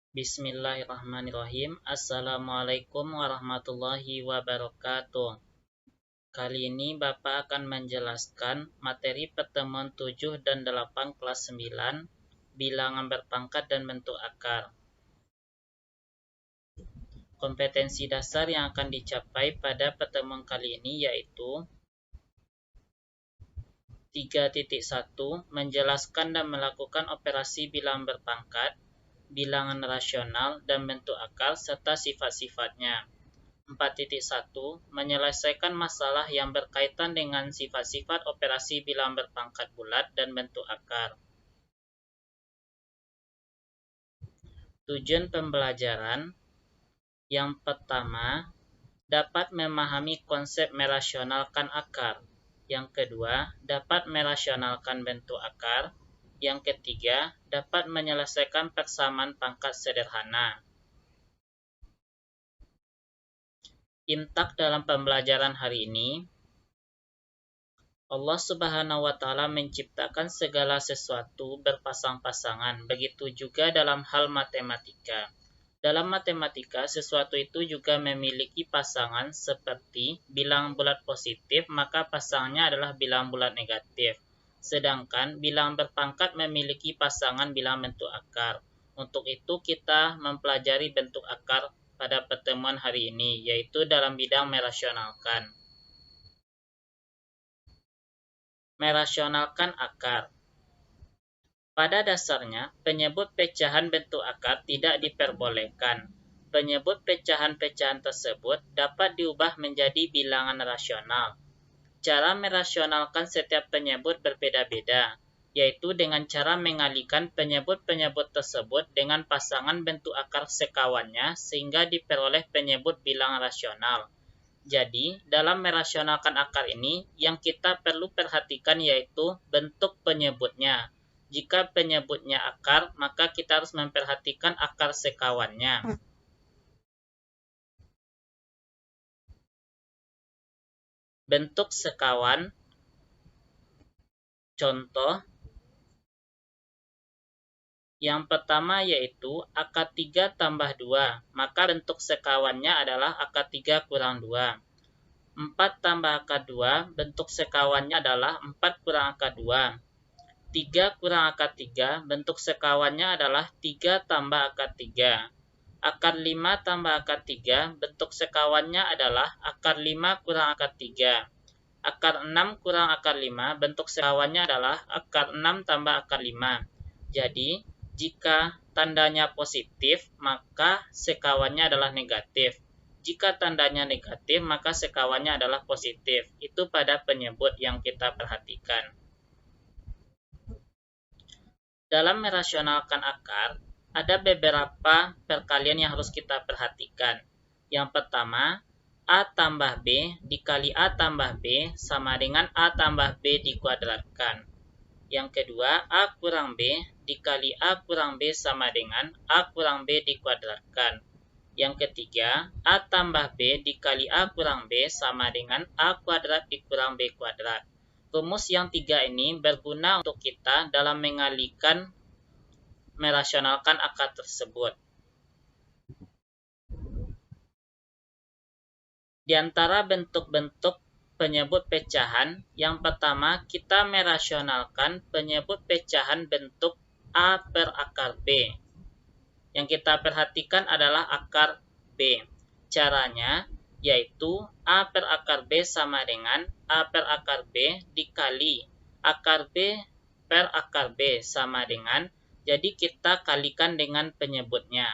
Bismillahirrahmanirrahim. Assalamualaikum warahmatullahi wabarakatuh. Kali ini Bapak akan menjelaskan materi pertemuan 7 dan 8 kelas 9, bilangan berpangkat dan bentuk akar. Kompetensi dasar yang akan dicapai pada pertemuan kali ini yaitu 3.1 menjelaskan dan melakukan operasi bilangan berpangkat, bilangan rasional dan bentuk akar serta sifat-sifatnya. 4.1 menyelesaikan masalah yang berkaitan dengan sifat-sifat operasi bilangan berpangkat bulat dan bentuk akar. Tujuan pembelajaran yang pertama, dapat memahami konsep merasionalkan akar. Yang kedua, dapat merasionalkan bentuk akar. Yang ketiga, dapat menyelesaikan persamaan pangkat sederhana. Intak dalam pembelajaran hari ini, Allah Subhanahu wa Ta'ala menciptakan segala sesuatu berpasang-pasangan. Begitu juga dalam hal matematika. Dalam matematika, sesuatu itu juga memiliki pasangan seperti bilangan bulat positif, maka pasangannya adalah bilangan bulat negatif. Sedangkan bilangan berpangkat memiliki pasangan bilangan bentuk akar. Untuk itu kita mempelajari bentuk akar pada pertemuan hari ini, yaitu dalam bidang merasionalkan. Merasionalkan akar. Pada dasarnya, penyebut pecahan bentuk akar tidak diperbolehkan. Penyebut pecahan-pecahan tersebut dapat diubah menjadi bilangan rasional. Cara merasionalkan setiap penyebut berbeda-beda, yaitu dengan cara mengalihkan penyebut-penyebut tersebut dengan pasangan bentuk akar sekawannya sehingga diperoleh penyebut bilangan rasional. Jadi, dalam merasionalkan akar ini, yang kita perlu perhatikan yaitu bentuk penyebutnya. Jika penyebutnya akar, maka kita harus memperhatikan akar sekawannya. Bentuk sekawan, contoh, yang pertama yaitu akar 3 tambah 2, maka bentuk sekawannya adalah akar 3 kurang 2. 4 tambah akar 2, bentuk sekawannya adalah 4 kurang akar 2. 3 kurang akar 3, bentuk sekawannya adalah 3 tambah akar 3. Akar 5 tambah akar 3, bentuk sekawannya adalah akar 5 kurang akar 3. Akar 6 kurang akar 5, bentuk sekawannya adalah akar 6 tambah akar 5. Jadi, jika tandanya positif, maka sekawannya adalah negatif. Jika tandanya negatif, maka sekawannya adalah positif. Itu pada penyebut yang kita perhatikan. Dalam merasionalkan akar, ada beberapa perkalian yang harus kita perhatikan. Yang pertama, A tambah B dikali A tambah B sama dengan A tambah B dikuadratkan. Yang kedua, A kurang B dikali A kurang B sama dengan A kurang B dikuadratkan. Yang ketiga, A tambah B dikali A kurang B sama dengan A kuadrat dikurang B kuadrat. Rumus yang tiga ini berguna untuk kita dalam mengalihkan merasionalkan akar tersebut. Di antara bentuk-bentuk penyebut pecahan, yang pertama kita merasionalkan penyebut pecahan bentuk A per akar B. Yang kita perhatikan adalah akar B. Caranya yaitu A per akar B sama dengan A per akar B dikali akar B per akar B sama dengan, jadi kita kalikan dengan penyebutnya.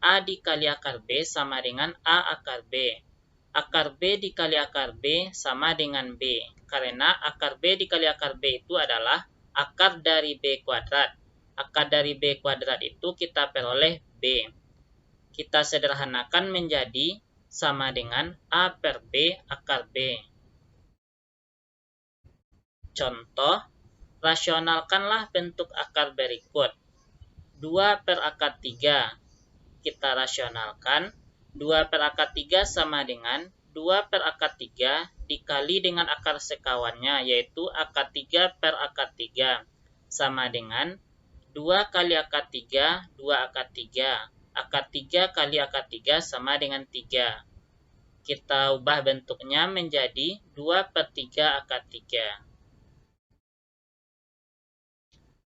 A dikali akar B sama dengan A akar B. Akar B dikali akar B sama dengan B. Karena akar B dikali akar B itu adalah akar dari B kuadrat. Akar dari B kuadrat itu kita peroleh B. Kita sederhanakan menjadi sama dengan A per B akar B. Contoh, rasionalkanlah bentuk akar berikut. 2 per akar 3. Kita rasionalkan. 2 per akar 3 sama dengan 2 per akar 3 dikali dengan akar sekawannya, yaitu akar 3 per akar 3. Sama dengan 2 kali akar 3, 2 akar 3. akar 3 kali akar 3 sama dengan 3. Kita ubah bentuknya menjadi 2/3 akar 3.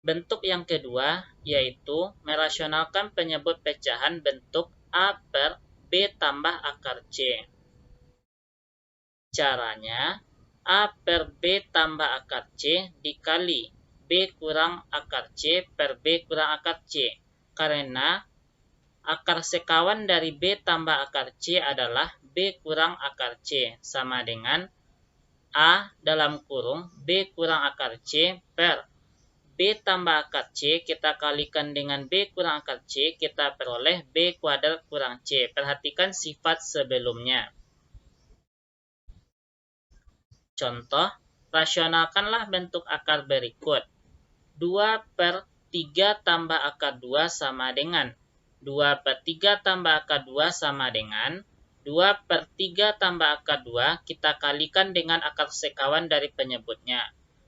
Bentuk yang kedua yaitu merasionalkan penyebut pecahan bentuk A per B tambah akar C. Caranya, A per B tambah akar C dikali B kurang akar C per B kurang akar C. Karena akar sekawan dari B tambah akar C adalah B kurang akar C, sama dengan A dalam kurung B kurang akar C per B tambah akar C, kita kalikan dengan B kurang akar C, kita peroleh B kuadrat kurang C. Perhatikan sifat sebelumnya. Contoh, rasionalkanlah bentuk akar berikut. 2/3 tambah akar 2 sama dengan 2/3 tambah akar 2 sama dengan 2/3 tambah akar 2 kita kalikan dengan akar sekawan dari penyebutnya.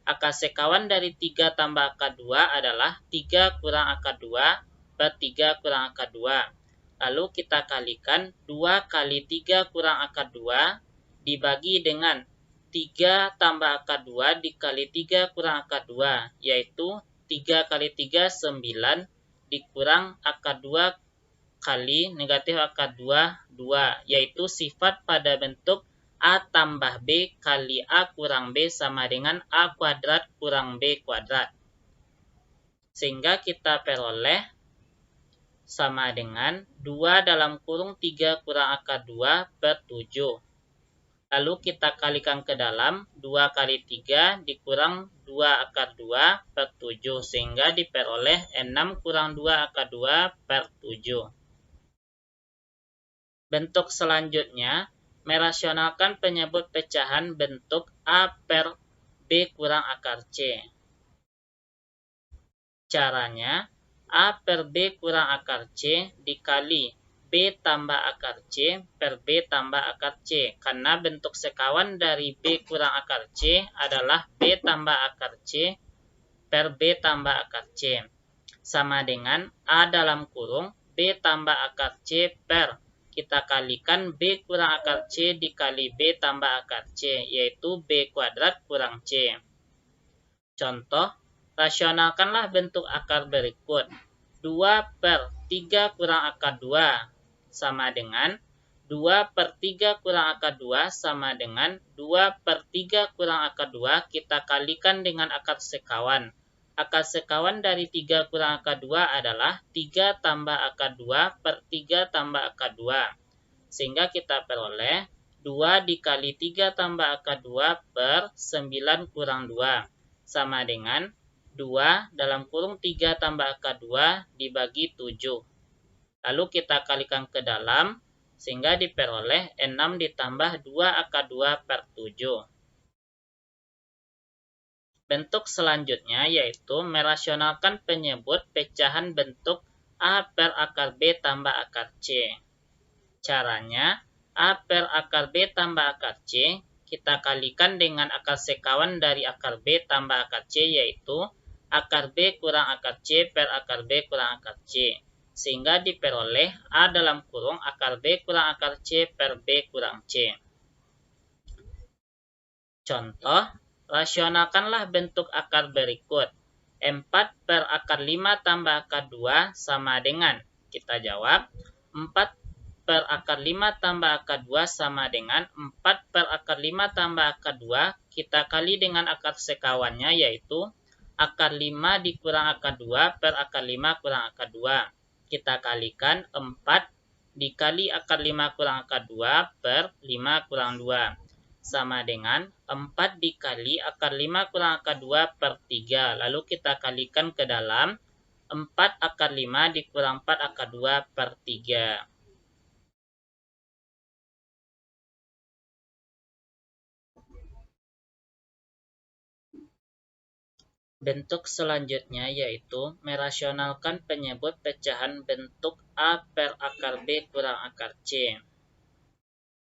Akar sekawan dari 3 tambah akar 2 adalah 3 kurang akar 2 per 3 kurang akar 2. Lalu kita kalikan 2 kali 3 kurang akar 2 dibagi dengan 3 tambah akar 2 dikali 3 kurang akar 2, yaitu 3 kali 3, 9, dikurang akar 2 kali negatif akar 2, 2, yaitu sifat pada bentuk A tambah B kali A kurang B sama dengan A kuadrat kurang B kuadrat. Sehingga kita peroleh sama dengan 2 dalam kurung 3 kurang akar 2 per 7. Lalu kita kalikan ke dalam 2 kali 3 dikurang 2 akar 2 per 7. Sehingga diperoleh 6 kurang 2 akar 2 per 7. Bentuk selanjutnya, merasionalkan penyebut pecahan bentuk A per B kurang akar C. Caranya, A per B kurang akar C dikali B tambah akar C per B tambah akar C. Karena bentuk sekawan dari B kurang akar C adalah B tambah akar C per B tambah akar C. Sama dengan A dalam kurung B tambah akar C per, kita kalikan B kurang akar C dikali B tambah akar C, yaitu B kuadrat kurang C. Contoh, rasionalkanlah bentuk akar berikut. 2/3 kurang akar 2 sama dengan 2/3 kurang akar 2 sama dengan 2/3 kurang akar 2 kita kalikan dengan akar sekawan. Akar sekawan dari 3 kurang akar 2 adalah 3 tambah akar 2 per 3 tambah akar 2. Sehingga kita peroleh 2 dikali 3 tambah akar 2 per 9 kurang 2. Sama dengan 2 dalam kurung 3 tambah akar 2 dibagi 7. Lalu kita kalikan ke dalam, sehingga diperoleh 6 ditambah 2 akar 2 per 7. Bentuk selanjutnya yaitu merasionalkan penyebut pecahan bentuk A per akar B tambah akar C. Caranya, A per akar B tambah akar C, kita kalikan dengan akar sekawan dari akar B tambah akar C, yaitu akar B kurang akar C per akar B kurang akar C. Sehingga diperoleh A dalam kurung akar B kurang akar C per B kurang C. Contoh, rasionalkanlah bentuk akar berikut. 4 per akar 5 tambah akar 2 sama dengan, kita jawab, 4 per akar 5 tambah akar 2 sama dengan 4 per akar 5 tambah akar 2, kita kali dengan akar sekawannya, yaitu akar 5 dikurang akar 2 per akar 5 kurang akar 2. Kita kalikan 4 dikali akar 5 kurang akar 2 per 5 kurang 2. Sama dengan 4 dikali akar 5 kurang akar 2 per 3. Lalu kita kalikan ke dalam 4 akar 5 dikurang 4 akar 2 per 3. Bentuk selanjutnya yaitu merasionalkan penyebut pecahan bentuk A per akar B kurang akar C.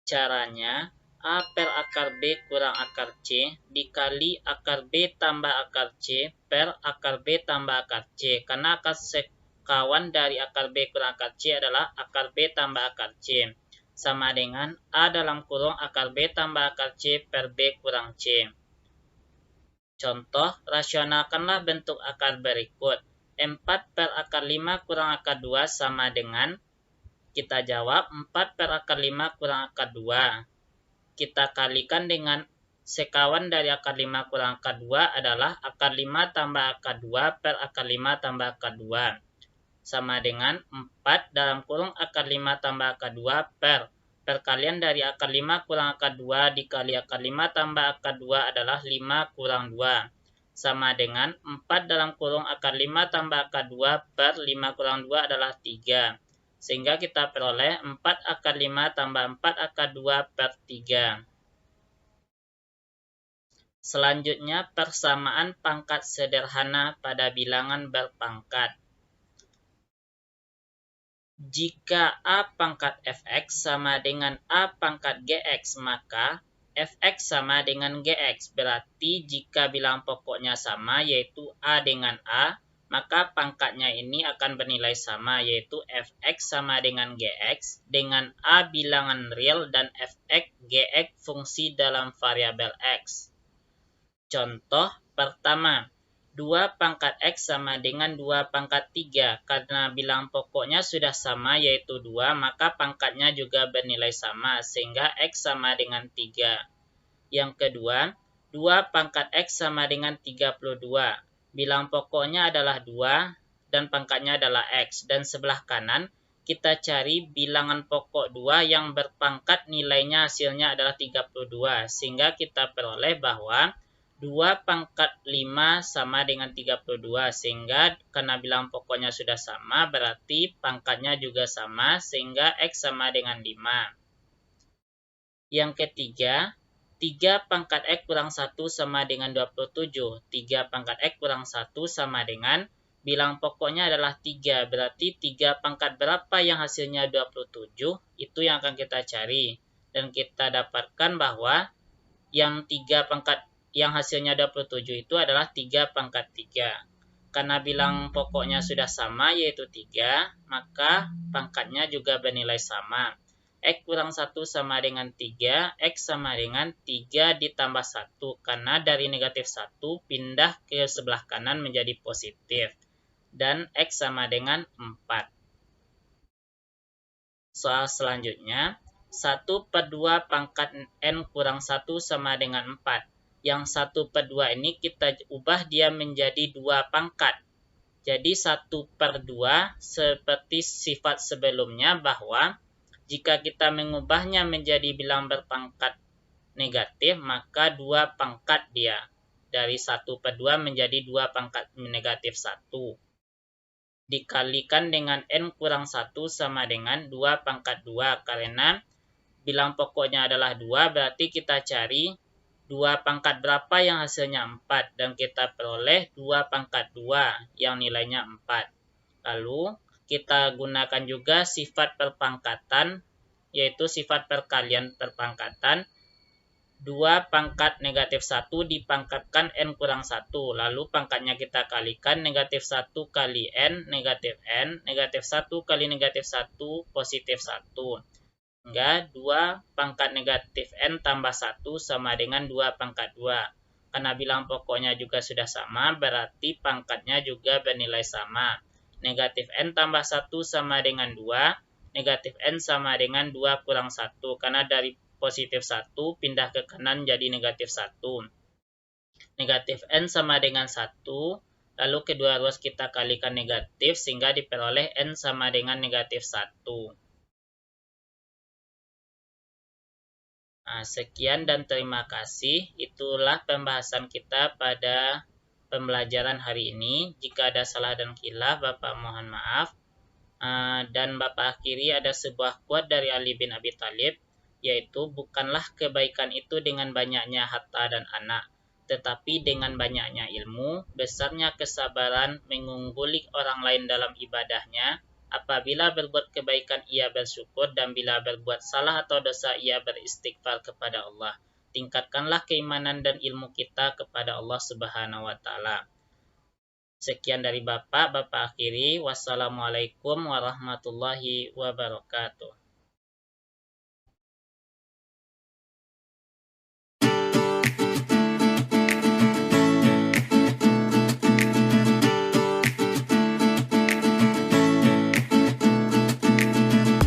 Caranya, A per akar B kurang akar C dikali akar B tambah akar C per akar B tambah akar C. Karena kawan dari akar B kurang akar C adalah akar B tambah akar C. Sama dengan A dalam kurung akar B tambah akar C per B kurang C. Contoh, rasionalkanlah bentuk akar berikut. 4 per akar 5 kurang akar 2 sama dengan, kita jawab 4 per akar 5 kurang akar 2. Kita kalikan dengan sekawan dari akar 5 kurang akar 2 adalah akar 5 tambah akar 2 per akar 5 tambah akar 2. Sama dengan 4 dalam kurung akar 5 tambah akar 2 per perkalian dari akar 5 kurang akar 2 dikali akar 5 tambah akar 2 adalah 5 kurang 2. Sama dengan 4 dalam kurung akar 5 tambah akar 2 per 5 kurang 2 adalah 3. Sehingga kita peroleh 4 akar 5 tambah 4 akar 2 per 3. Selanjutnya, persamaan pangkat sederhana pada bilangan berpangkat. Jika A pangkat fx sama dengan A pangkat gx, maka fx sama dengan gx. Berarti jika bilangan pokoknya sama, yaitu A dengan A, maka pangkatnya ini akan bernilai sama, yaitu fx sama dengan gx, dengan A bilangan real dan fx, gx fungsi dalam variabel x. Contoh pertama, 2 pangkat X sama dengan 2 pangkat 3. Karena bilangan pokoknya sudah sama yaitu 2, maka pangkatnya juga bernilai sama, sehingga X sama dengan 3. Yang kedua, 2 pangkat X sama dengan 32. Bilangan pokoknya adalah 2 dan pangkatnya adalah X. Dan sebelah kanan, kita cari bilangan pokok 2 yang berpangkat nilainya hasilnya adalah 32. Sehingga kita peroleh bahwa 2 pangkat 5 sama dengan 32, sehingga karena bilangan pokoknya sudah sama, berarti pangkatnya juga sama, sehingga X sama dengan 5. Yang ketiga, 3 pangkat X kurang 1 sama dengan 27. 3 pangkat X kurang 1 sama dengan, bilangan pokoknya adalah 3, berarti 3 pangkat berapa yang hasilnya 27, itu yang akan kita cari. Dan kita dapatkan bahwa yang 3 pangkat yang hasilnya 27 itu adalah 3 pangkat 3. Karena bilangan pokoknya sudah sama yaitu 3, maka pangkatnya juga bernilai sama. X kurang 1 sama dengan 3, X sama dengan 3 ditambah 1. Karena dari negatif 1 pindah ke sebelah kanan menjadi positif. Dan X sama dengan 4. Soal selanjutnya, 1/2 pangkat N kurang 1 sama dengan 4. Yang 1/2 ini kita ubah dia menjadi 2 pangkat. Jadi 1/2 seperti sifat sebelumnya bahwa jika kita mengubahnya menjadi bilangan berpangkat negatif, maka 2 pangkat dia. Dari 1/2 menjadi 2 pangkat negatif 1. Dikalikan dengan N kurang 1 sama dengan 2 pangkat 2. Karena bilangan pokoknya adalah 2, berarti kita cari 2 pangkat berapa yang hasilnya 4. Dan kita peroleh 2 pangkat 2 yang nilainya 4. Lalu kita gunakan juga sifat perpangkatan, yaitu sifat perkalian perpangkatan. 2 pangkat negatif 1 dipangkatkan N kurang 1. Lalu pangkatnya kita kalikan negatif 1 kali N, negatif 1 kali negatif 1, positif 1. Hingga 2 pangkat negatif N tambah 1 sama dengan 2 pangkat 2. Karena bilangan pokoknya juga sudah sama, berarti pangkatnya juga bernilai sama. Negatif N tambah 1 sama dengan 2. Negatif N sama dengan 2 kurang 1. Karena dari positif 1 pindah ke kanan jadi negatif 1. Negatif N sama dengan 1. Lalu kedua ruas kita kalikan negatif sehingga diperoleh N sama dengan negatif 1. Nah, sekian dan terima kasih. Itulah pembahasan kita pada pembelajaran hari ini. Jika ada salah dan khilaf, Bapak mohon maaf. Dan Bapak akhiri ada sebuah quote dari Ali bin Abi Thalib, yaitu bukanlah kebaikan itu dengan banyaknya harta dan anak, tetapi dengan banyaknya ilmu, besarnya kesabaran, mengungguli orang lain dalam ibadahnya. Apabila berbuat kebaikan ia bersyukur, dan bila berbuat salah atau dosa ia beristighfar kepada Allah. Tingkatkanlah keimanan dan ilmu kita kepada Allah Subhanahu wa Ta'ala. Sekian dari Bapak akhiri. Wassalamualaikum warahmatullahi wabarakatuh.